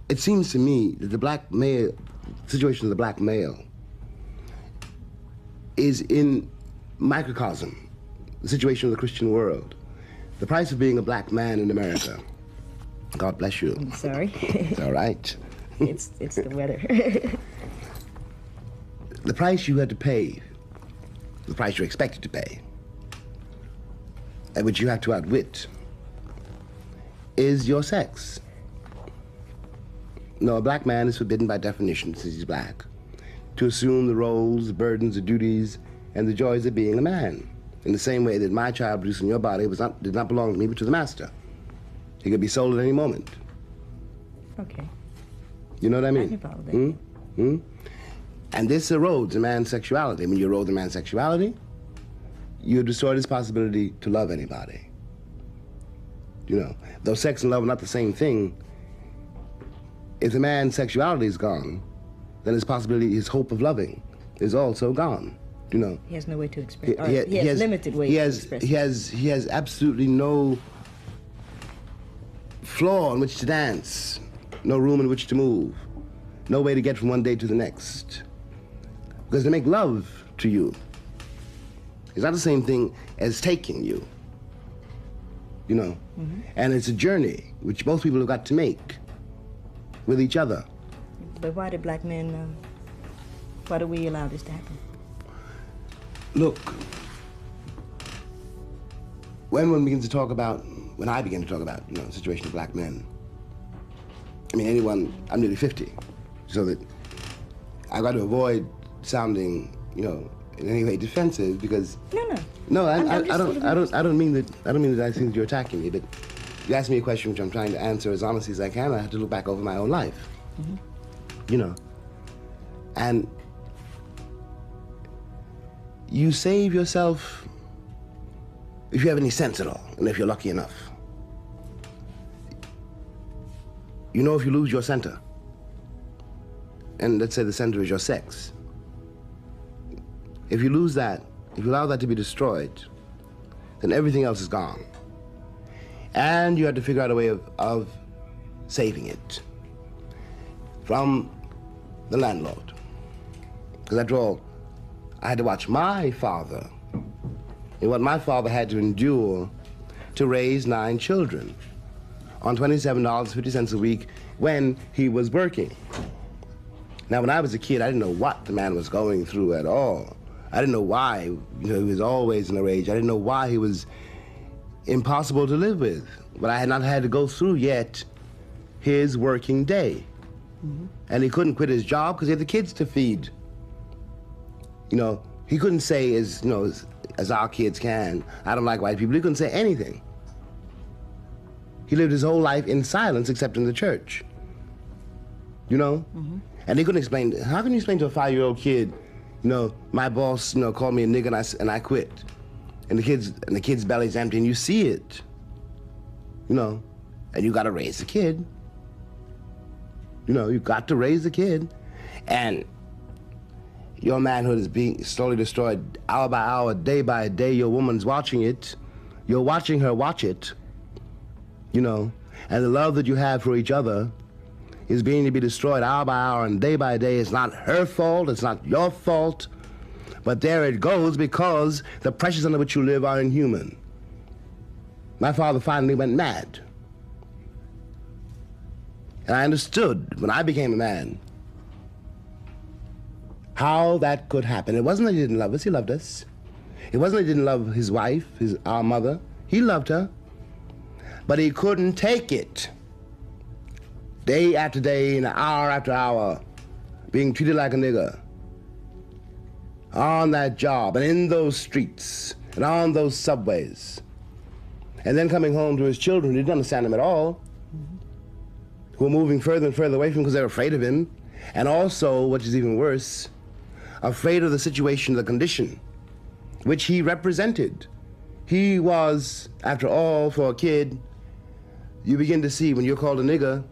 it seems to me that the black male, situation of the black male is in microcosm, the situation of the Christian world. The price of being a black man in America. God bless you. I'm sorry. It's all right. It's the weather. The price you had to pay, the price you're expected to pay, and which you have to outwit, is your sex. No, a black man is forbidden by definition, since he's black, to assume the roles, the burdens, the duties, and the joys of being a man. In the same way that my child produced in your body did not belong to me, but to the master. He could be sold at any moment. Okay. You know what I mean? I can follow that. And this erodes a man's sexuality. When you erode a man's sexuality, you destroy his possibility to love anybody. You know, though sex and love are not the same thing, if the man's sexuality is gone, then his possibility, his hope of loving is also gone. You know, he has no way to express. He has limited ways to express. He has absolutely no floor on which to dance, no room in which to move, no way to get from one day to the next. Because to make love to you is not the same thing as taking you. You know, and it's a journey which most people have got to make with each other. But why do black men? Why do we allow this to happen? Look, when I begin to talk about, the situation of black men, I mean, I'm nearly 50, so that I've got to avoid sounding, in any way defensive, because no, I don't mean that I think that you're attacking me, but you asked me a question which I'm trying to answer as honestly as I can. I have to look back over my own life, and you save yourself if you have any sense at all, and if you're lucky enough. If you lose your center, and let's say the center is your sex, if you lose that, if you allow that to be destroyed, then everything else is gone. And you have to figure out a way of saving it from the landlord. Because after all, I had to watch my father and what my father had to endure to raise 9 children on $27.50 a week when he was working. Now, when I was a kid, I didn't know what the man was going through at all. I didn't know why he was always in a rage. I didn't know why he was impossible to live with. But I had not had to go through yet his working day. And he couldn't quit his job because he had the kids to feed. He couldn't say, as our kids can, I don't like white people. He couldn't say anything. He lived his whole life in silence except in the church. And he couldn't explain, how can you explain to a 5-year-old kid, my boss, called me a nigger and I quit. And the kid's belly's empty and you see it. And you gotta raise the kid. You got to raise the kid. And your manhood is being slowly destroyed hour by hour, day by day. Your woman's watching it. You're watching her watch it. And the love that you have for each other is being to be destroyed hour by hour and day by day. It's not her fault, it's not your fault, but there it goes because the pressures under which you live are inhuman. My father finally went mad. And I understood when I became a man how that could happen. It wasn't that he didn't love us, he loved us. It wasn't that he didn't love his wife, our mother. He loved her. But he couldn't take it. Day after day and hour after hour, being treated like a nigger. On that job and in those streets and on those subways. And then coming home to his children who didn't understand him at all, who were moving further and further away from him because they were afraid of him. And also, which is even worse, afraid of the situation, the condition, which he represented. He was, after all, for a kid, you begin to see when you're called a nigger,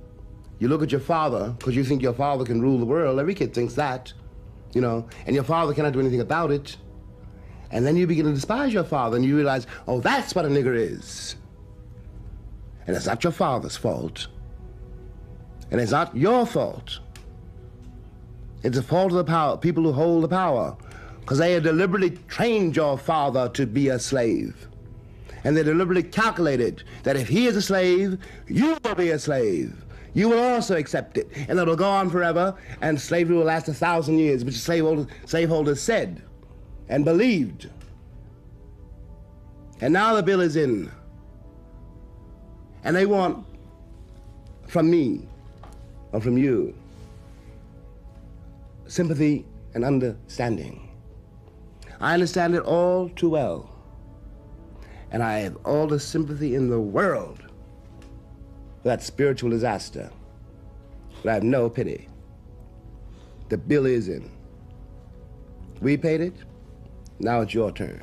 you look at your father, because you think your father can rule the world. Every kid thinks that, and your father cannot do anything about it. And then you begin to despise your father, and you realize, oh, that's what a nigger is. And it's not your father's fault. And it's not your fault. It's the fault of the power, people who hold the power, because they have deliberately trained your father to be a slave. And they deliberately calculated that if he is a slave, you will be a slave. You will also accept it, and it will go on forever, and slavery will last 1,000 years, which slaveholders said and believed. And now the bill is in, and they want from me, or from you, sympathy and understanding. I understand it all too well, and I have all the sympathy in the world for that spiritual disaster, but I have no pity. The bill is in. We paid it, now it's your turn.